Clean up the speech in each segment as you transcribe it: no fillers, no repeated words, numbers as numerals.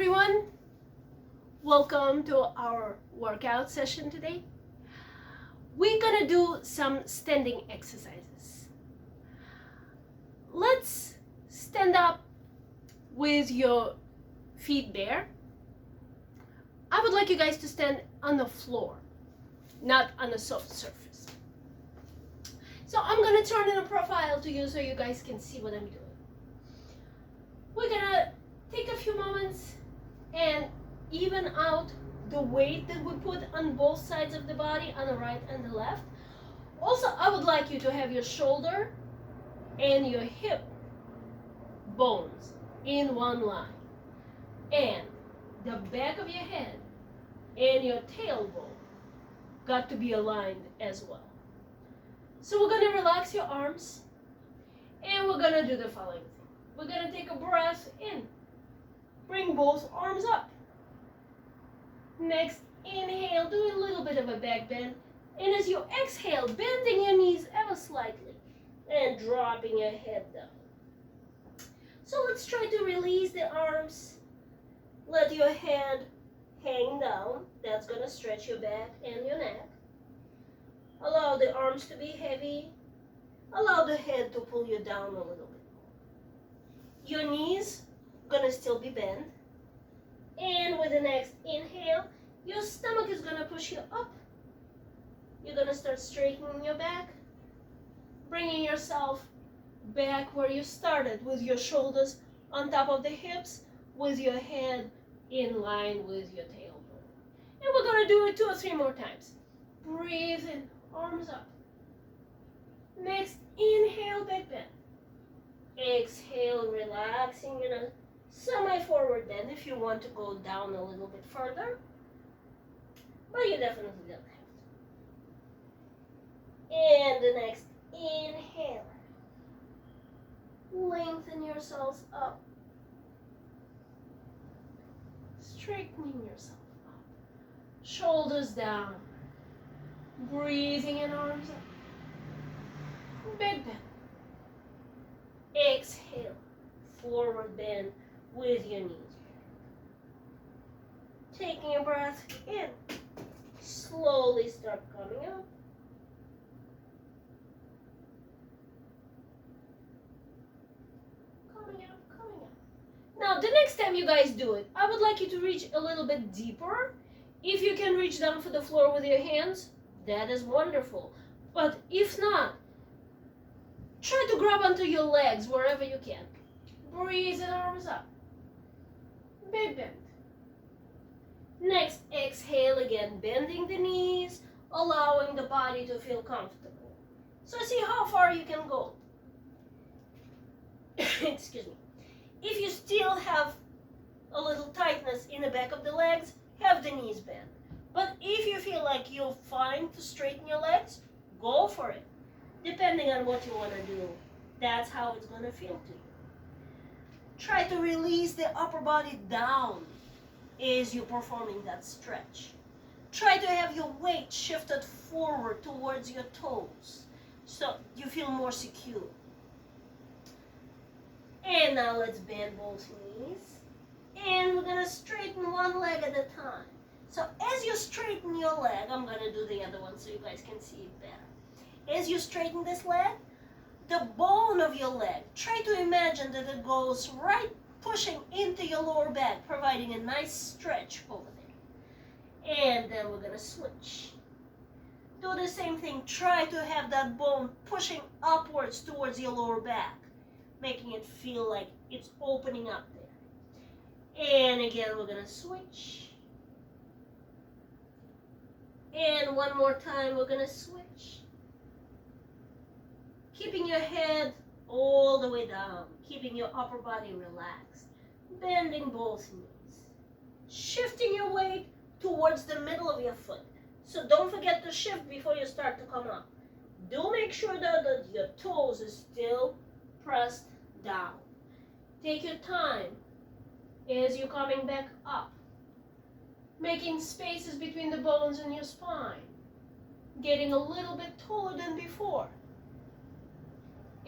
everyone, welcome to our workout session today. We're gonna do some standing exercises. Let's stand up with your feet bare. I would like you guys to stand on the floor, not on a soft surface. So I'm gonna turn in a profile to you so you guys can see what I'm doing. We're gonna take a few moments and even out the weight that we put on both sides of the body, on the right and the left. Also, I would like you to have your shoulder and your hip bones in one line, and the back of your head and your tailbone got to be aligned as well. So we're going to relax your arms, and we're going to do the following thing. We're going to take a breath in. Bring both arms up. Next, inhale, do a little bit of a back bend. And as you exhale, bending your knees ever slightly and dropping your head down. So let's try to release the arms. Let your head hang down. That's going to stretch your back and your neck. Allow the arms to be heavy. Allow the head to pull you down a little bit. Your knees gonna still be bent, and with the next inhale, your stomach is gonna push you up. You're gonna start straightening your back, bringing yourself back where you started, with your shoulders on top of the hips, with your head in line with your tailbone. And we're gonna do it 2 or 3 more times. Breathe in, arms up. Next, inhale, back bend. Exhale, relaxing in a semi-forward bend if you want to go down a little bit further, but you definitely don't have to. And the next inhale, lengthen yourselves up, straightening yourself up, shoulders down, breathing in, arms up, back bend. Exhale, forward bend with your knees. Taking a breath in, slowly start coming up. Coming up, coming up. Now, the next time you guys do it, I would like you to reach a little bit deeper. If you can reach down for the floor with your hands, that is wonderful. But if not, try to grab onto your legs wherever you can. Breathe and arms up. Back bend. Next, exhale again, bending the knees, allowing the body to feel comfortable. So see how far you can go. Excuse me. If you still have a little tightness in the back of the legs, have the knees bent. But if you feel like you're fine to straighten your legs, go for it. Depending on what you want to do, that's how it's going to feel to you. Try to release the upper body down as you're performing that stretch. Try to have your weight shifted forward towards your toes so you feel more secure. And now let's bend both knees. And we're going to straighten one leg at a time. So as you straighten your leg, I'm going to do the other one so you guys can see it better. As you straighten this leg, the bone of your leg, try to imagine that it goes right pushing into your lower back, providing a nice stretch over there. And then we're going to switch. Do the same thing. Try to have that bone pushing upwards towards your lower back, making it feel like it's opening up there. And again, we're going to switch. And one more time, we're going to switch. Keeping your head all the way down, keeping your upper body relaxed, bending both knees, shifting your weight towards the middle of your foot. So don't forget to shift before you start to come up. Do make sure that your toes are still pressed down. Take your time as you're coming back up, making spaces between the bones in your spine, getting a little bit taller than before.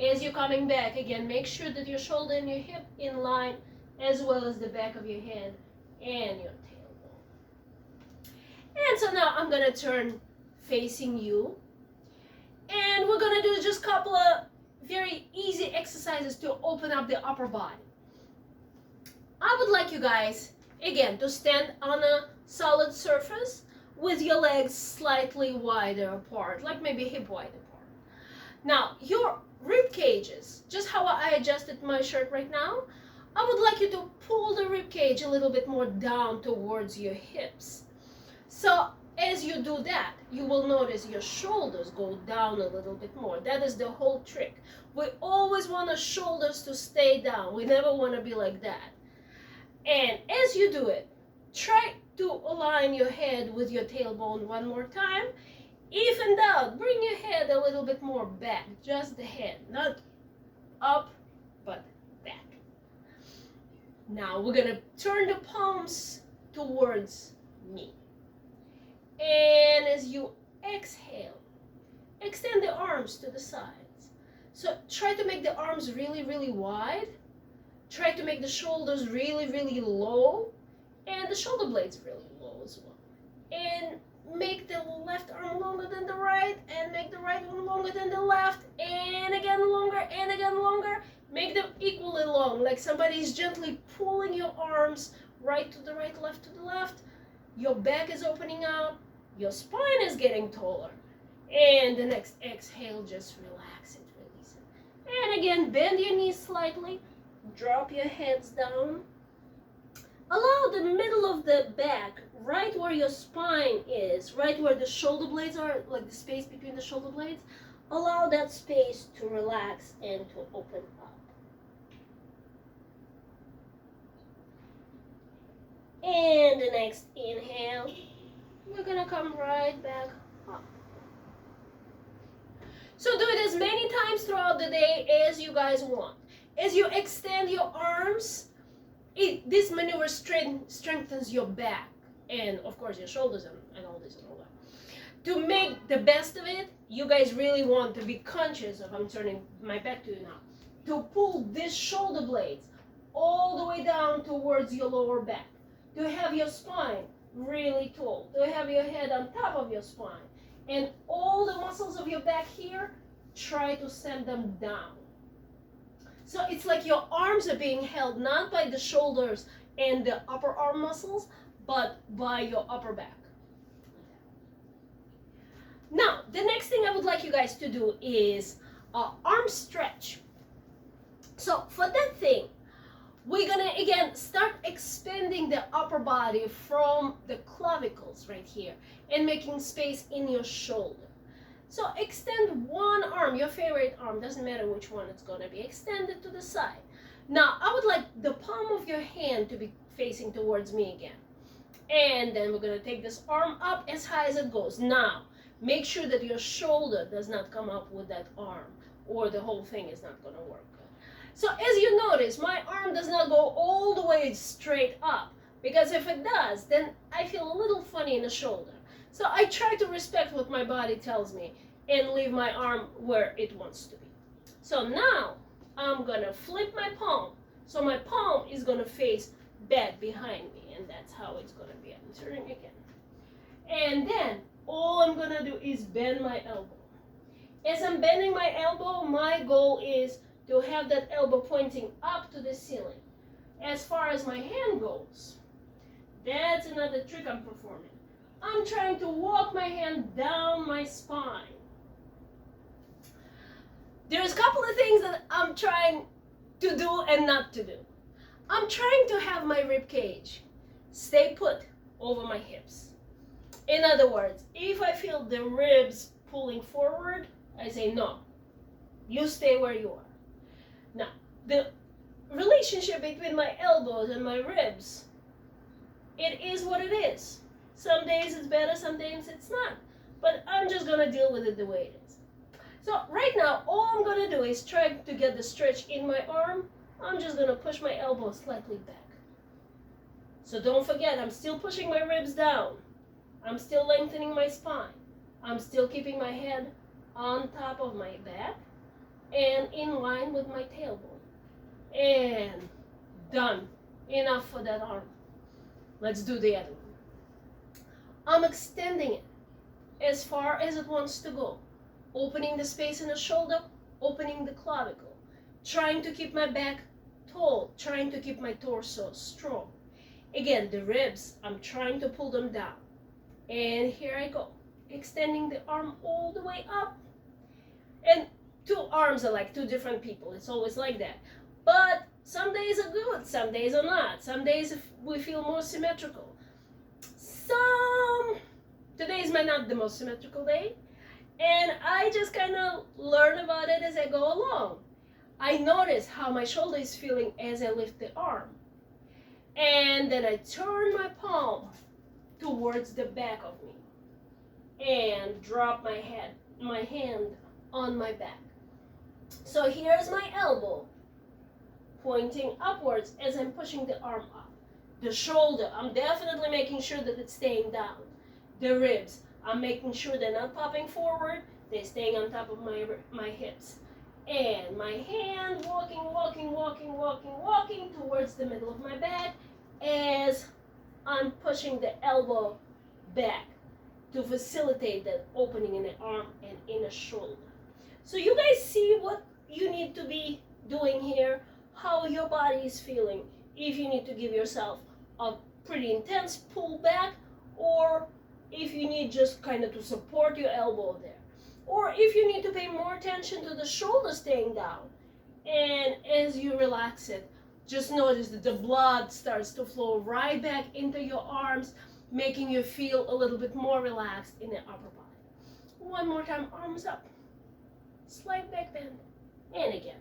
As you're coming back, again, make sure that your shoulder and your hip in line, as well as the back of your head and your tailbone. And so now I'm gonna turn facing you, and we're gonna do just a couple of very easy exercises to open up the upper body. I would like you guys, again, to stand on a solid surface with your legs slightly wider apart, like maybe hip wide apart. Now, your rib cages, just how I adjusted my shirt right now, I would like you to pull the rib cage a little bit more down towards your hips. So as you do that, you will notice your shoulders go down a little bit more. That is the whole trick. We always want our shoulders to stay down. We never want to be like that. And as you do it, try to align your head with your tailbone one more time. If in doubt, bring your head a little bit more back, just the head, not up, but back. Now we're gonna turn the palms towards me. And as you exhale, extend the arms to the sides. So try to make the arms really, really wide. Try to make the shoulders really, really low, and the shoulder blades really low as well. And make the left arm longer than the right, and make the right one longer than the left, and again longer, and again longer. Make them equally long, like somebody's gently pulling your arms right to the right, left to the left. Your back is opening up, your spine is getting taller. And the next exhale, just relax it, release it. And again, bend your knees slightly. Drop your heads down. Allow the middle of the back, right where your spine is, right where the shoulder blades are, like the space between the shoulder blades, allow that space to relax and to open up. And the next inhale, we're gonna come right back up. So do it as many times throughout the day as you guys want. As you extend your arms, this maneuver strengthens your back and, of course, your shoulders and all this and all that. To make the best of it, you guys really want to be conscious of, I'm turning my back to you now, to pull these shoulder blades all the way down towards your lower back, to have your spine really tall, to have your head on top of your spine, and all the muscles of your back here, try to send them down. So it's like your arms are being held not by the shoulders and the upper arm muscles, but by your upper back. Now, the next thing I would like you guys to do is arm stretch. So for that thing, we're gonna again start expanding the upper body from the clavicles right here and making space in your shoulder. So extend one arm, your favorite arm, doesn't matter which one it's gonna be, extended to the side. Now, I would like the palm of your hand to be facing towards me again. And then we're gonna take this arm up as high as it goes. Now, make sure that your shoulder does not come up with that arm, or the whole thing is not gonna work good. So as you notice, my arm does not go all the way straight up, because if it does, then I feel a little funny in the shoulder. So I try to respect what my body tells me and leave my arm where it wants to be. So now I'm gonna flip my palm. So my palm is gonna face back behind me, and that's how it's gonna be. I'm turning again. And then all I'm gonna do is bend my elbow. As I'm bending my elbow, my goal is to have that elbow pointing up to the ceiling. As far as my hand goes, that's another trick I'm performing. I'm trying to walk my hand down my spine. There's a couple of things that I'm trying to do and not to do. I'm trying to have my rib cage stay put over my hips. In other words, if I feel the ribs pulling forward, I say no, you stay where you are. Now, the relationship between my elbows and my ribs, it is what it is. Some days it's better, some days it's not. But I'm just gonna deal with it the way it is. So right now, all I'm gonna do is try to get the stretch in my arm. I'm just gonna push my elbow slightly back. So don't forget, I'm still pushing my ribs down. I'm still lengthening my spine. I'm still keeping my head on top of my back and in line with my tailbone. And done. Enough for that arm. Let's do the other one. I'm extending it as far as it wants to go. Opening the space in the shoulder, opening the clavicle. Trying to keep my back tall, trying to keep my torso strong. Again, the ribs, I'm trying to pull them down. And here I go. Extending the arm all the way up. And two arms are like two different people. It's always like that. But some days are good, some days are not. Some days we feel more symmetrical. Today's might not the most symmetrical day. And I just kind of learn about it as I go along. I notice how my shoulder is feeling as I lift the arm. And then I turn my palm towards the back of me and drop my hand on my back. So here's my elbow pointing upwards as I'm pushing the arm up. The shoulder, I'm definitely making sure that it's staying down. The ribs, I'm making sure they're not popping forward, they're staying on top of my hips. And my hand walking towards the middle of my back as I'm pushing the elbow back to facilitate that opening in the arm and in the shoulder. So you guys see what you need to be doing here, how your body is feeling, if you need to give yourself a pretty intense pull back, or if you need just kind of to support your elbow there. Or if you need to pay more attention to the shoulder staying down. And as you relax it, just notice that the blood starts to flow right back into your arms, making you feel a little bit more relaxed in the upper body. One more time, arms up. Slight back bend. And again.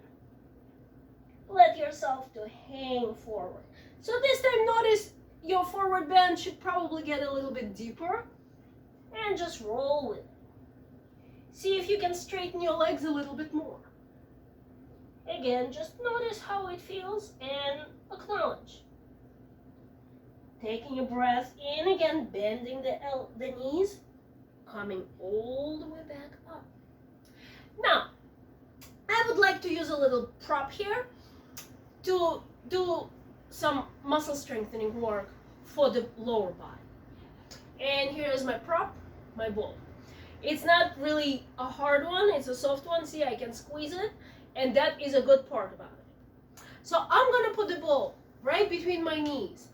Let yourself to hang forward. So this time, notice your forward bend should probably get a little bit deeper. And just roll it. See if you can straighten your legs a little bit more. Again, just notice how it feels and acknowledge. Taking a breath in again, bending the knees, coming all the way back up. Now, I would like to use a little prop here to do some muscle strengthening work for the lower body. And here is my prop, my ball. It's not really a hard one, it's a soft one. See, I can squeeze it, and that is a good part about it. So I'm gonna put the ball right between my knees.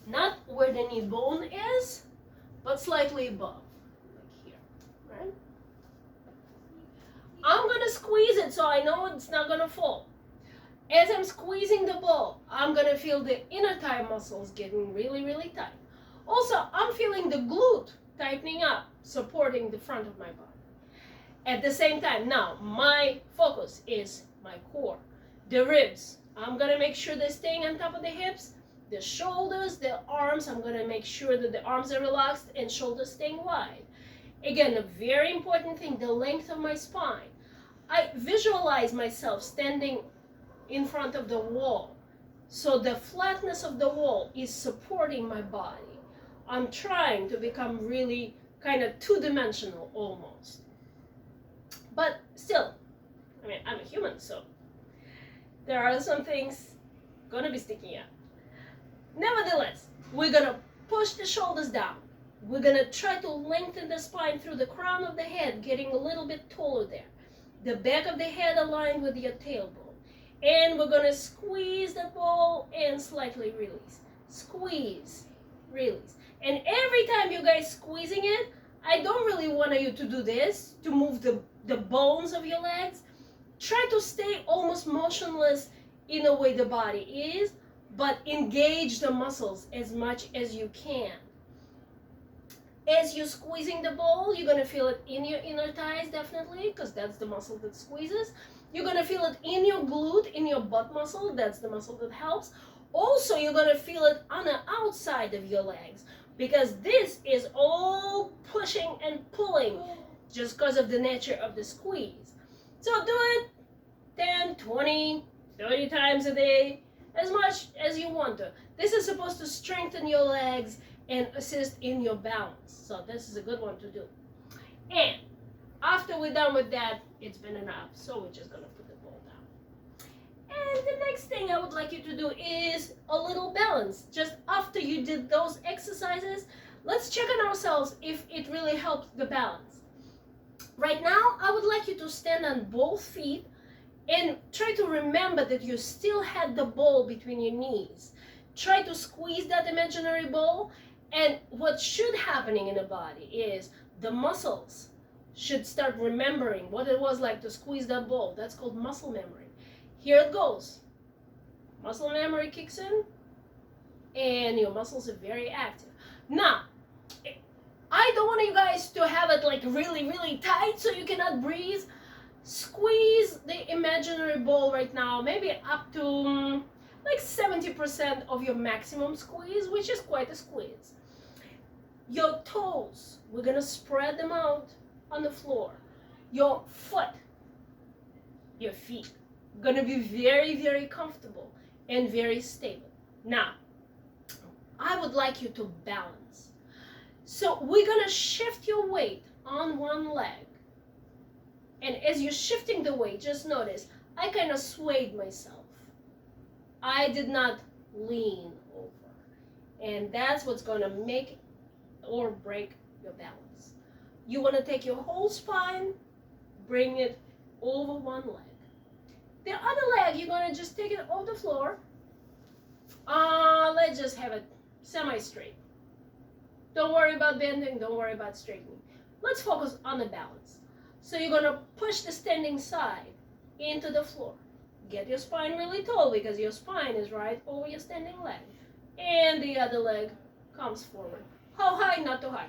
Not where the knee bone is, but slightly above, like here, right? I'm gonna squeeze it so I know it's not gonna fall. As I'm squeezing the ball, I'm gonna feel the inner thigh muscles getting really, really tight. Also, I'm feeling the glute tightening up, supporting the front of my body. At the same time, now, my focus is my core. The ribs, I'm gonna make sure they're staying on top of the hips. The shoulders, the arms, I'm gonna make sure that the arms are relaxed and shoulders staying wide. Again, a very important thing, the length of my spine. I visualize myself standing in front of the wall. So the flatness of the wall is supporting my body. I'm trying to become really kind of two-dimensional almost. But still, I mean, I'm a human, so there are some things gonna be sticking out. Nevertheless, we're gonna push the shoulders down. We're gonna try to lengthen the spine through the crown of the head, getting a little bit taller there. The back of the head aligned with your tailbone. And we're gonna squeeze the ball and slightly release. Squeeze, release. And every time you guys squeezing it, I don't really want you to do this, to move the bones of your legs. Try to stay almost motionless in the way the body is, but engage the muscles as much as you can. As you're squeezing the ball, you're gonna feel it in your inner thighs, definitely, because that's the muscle that squeezes. You're gonna feel it in your glute, in your butt muscle, that's the muscle that helps. Also, you're gonna feel it on the outside of your legs, because this is all pushing and pulling just because of the nature of the squeeze. So do it 10, 20, 30 times a day, as much as you want to. This is supposed to strengthen your legs and assist in your balance. So this is a good one to do. And after we're done with that, it's been enough. So we're just gonna put the ball down. And the next thing I would like you to do is a little balance. Just after you did those exercises, let's check on ourselves if it really helped the balance. Right now, I would like you to stand on both feet and try to remember that you still had the ball between your knees. Try to squeeze that imaginary ball, and what should happening in the body is the muscles should start remembering what it was like to squeeze that ball. That's called muscle memory. Here it goes. Muscle memory kicks in, and your muscles are very active. Now, I don't want you guys to have it like really, really tight so you cannot breathe. Squeeze the imaginary ball right now, maybe up to like 70% of your maximum squeeze, which is quite a squeeze. Your toes, we're gonna spread them out on the floor. Your foot, your feet, gonna be very, very comfortable and very stable. Now, I would like you to balance. So we're gonna shift your weight on one leg. And as you're shifting the weight, just notice, I kind of swayed myself. I did not lean over. And that's what's gonna make or break your balance. You wanna take your whole spine, bring it over one leg. The other leg, you're gonna just take it off the floor. Let's just have it semi-straight. Don't worry about bending, don't worry about straightening. Let's focus on the balance. So you're gonna push the standing side into the floor. Get your spine really tall because your spine is right over your standing leg. And the other leg comes forward. How high? Not too high.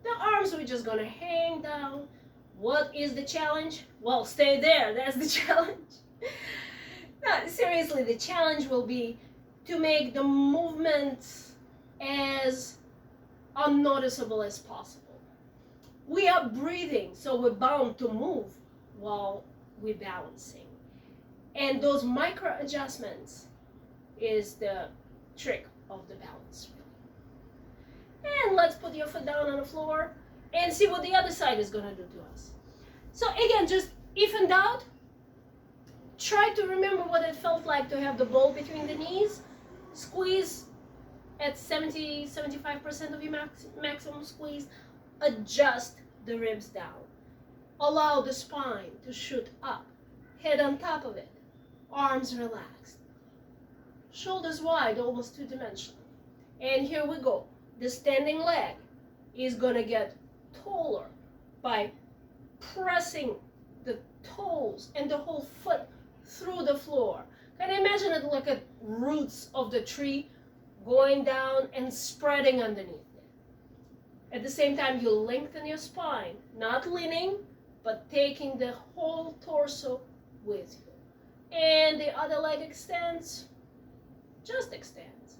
The arms, we're just gonna hang down. What is the challenge? Well, stay there, that's the challenge. No, seriously, the challenge will be to make the movements as unnoticeable as possible. We are breathing, so we're bound to move while we're balancing. And those micro adjustments is the trick of the balance, really. And let's put your foot down on the floor and see what the other side is gonna do to us. So again, just if in doubt, try to remember what it felt like to have the ball between the knees. Squeeze at 70-75% of your maximum squeeze. Adjust the ribs down. Allow the spine to shoot up. Head on top of it. Arms relaxed. Shoulders wide, almost two-dimensional. And here we go. The standing leg is gonna get taller by pressing the toes and the whole foot through the floor. Can you imagine it like a roots of the tree going down and spreading underneath it? At the same time, you lengthen your spine, not leaning, but taking the whole torso with you. And the other leg extends, just extends.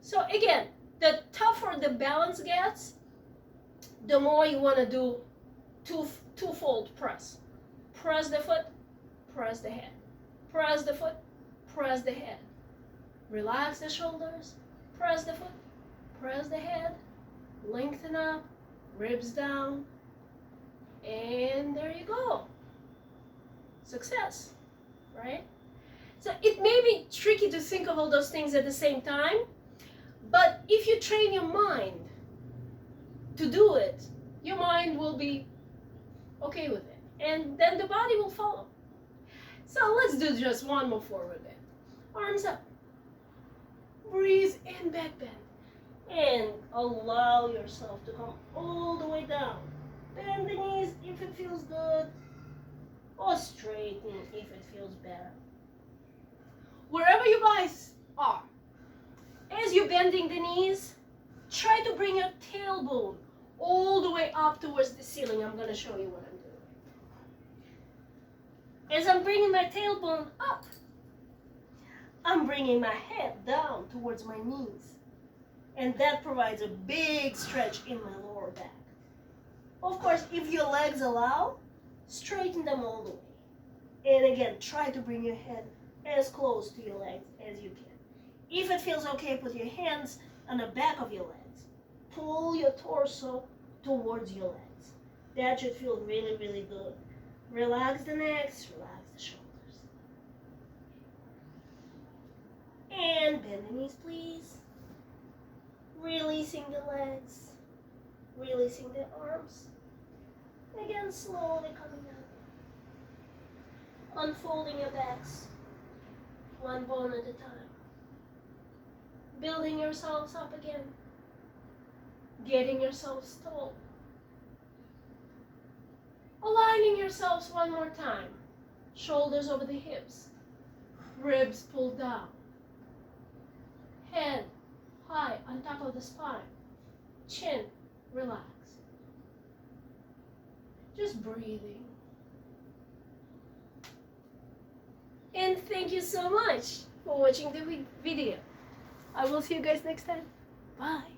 So again, the tougher the balance gets, the more you want to do twofold press. Press the foot, press the head. Press the foot, press the head. Relax the shoulders, press the foot, press the head, lengthen up, ribs down, and there you go. Success, right? So it may be tricky to think of all those things at the same time, but if you train your mind to do it, your mind will be okay with it, and then the body will follow. So let's do just one more forward bend. Arms up. Breathe in, back bend. And allow yourself to come all the way down. Bend the knees if it feels good, or straighten if it feels better. Wherever you guys are, as you're bending the knees, try to bring your tailbone all the way up towards the ceiling. I'm going to show you what I'm doing. As I'm bringing my tailbone up, I'm bringing my head down towards my knees. And that provides a big stretch in my lower back. Of course, if your legs allow, straighten them all the way. And again, try to bring your head as close to your legs as you can. If it feels okay, put your hands on the back of your legs. Pull your torso towards your legs. That should feel really, really good. Relax the necks, relax the shoulders. And bend the knees, please. Releasing the legs. Releasing the arms. Again, slowly coming out. Unfolding your backs. One bone at a time. Building yourselves up again. Getting yourselves tall. Aligning yourselves one more time. Shoulders over the hips. Ribs pulled down. Head high on top of the spine. Chin relaxed. Just breathing. And thank you so much for watching the video. I will see you guys next time. Bye.